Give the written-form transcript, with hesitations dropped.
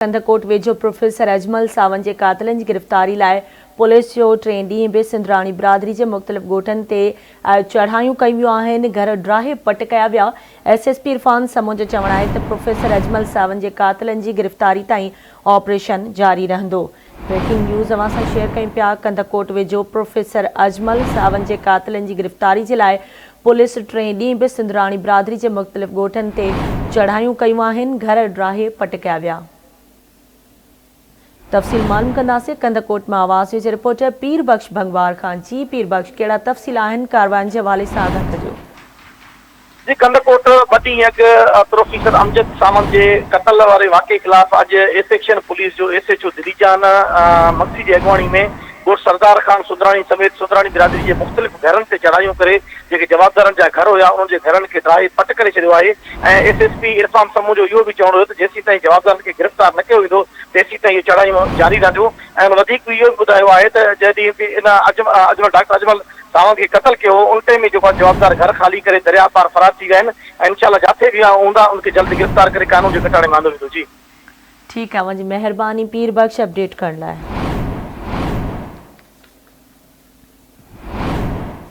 कंदकोट वेझो प्रोफेसर अजमल सावंत के कातिलनि की गिरफ़्तारी लाइ पुलिस जो 3 ॾींहं बि सिंधराणी बिरादरी के मुख़्तलिफ़ ॻोठनि ते चढ़ायूं कयूं वियूं आहिनि। घर ड्राहे पट कया विया। SSP इरफान समो जो चवणु आहे त प्रोफेसर अजमल सावंत के कातिलनि की गिरफ़्तारी ताईं ऑपरेशन जारी रहंदो। ब्रेकिंग न्यूज़ अवां सां शेयर कयूं पिया। कंदकोट वेझो प्रोफेसर अजमल सावंत के कातिलनि की गिरफ़्तारी के लाइ पुलिस 3 ॾींहं बि सिंधराणी बिरादरी के मुख़्तलिफ़ ॻोठनि ते चढ़ायूं कयूं आहिनि। घर ड्राहे पट कया विया। तफ़सील मालूम कंदासीं। कंदकोट में आवाज़ न्यूज़ रिपोर्टर पीर बख्श भंगवार खान। जी पीर बख्श, कहिड़ा तफ़सील आहिनि कार्रवाई के हवाले से आगाह कजो। जी, कंदकोट 2 ॾींहं अॻु प्रोफेसर अमजद सावंत के कत्ल वारे वाक़े खिलाफ़ अॼु ए सेक्शन पुलिस जो SHO दिलीजान मक्सी की अगवानी में ॻोठ सरदार खान सुंदराणी समेत सुंदराणी बिरादरी के मुख़्तलिफ़ घरनि से चढ़ायूं करे जेके जवाबदारनि जा घर हुआ उन्हनि के घरनि के ड्राहे पट करे छॾियो आहे। SSP इरफान समूह जो इहो भी चवणो हो त जेसीं ताईं जवाबदारनि के गिरफ़्तार न कयो वेंदो तेसीं ताईं इहे चढ़ायूं जारी रहंदियूं। ऐं वधीक इहो भी ॿुधायो आहे त जॾहिं बि इन डॉक्टर अजमल सावंत के कत्ल किया उन टाइम में जो जवाबदार घर खाली करे दरिया पार फरार थी गए हैं। इंशाल्लाह जाते भी हूंदा उनके जल्द गिरफ़्तार करे कानून के कटाणे में आंदो वेंदो। जी ठीक है, मुझी मेहरबानी पीर बख्श अपडेट करण लाइ।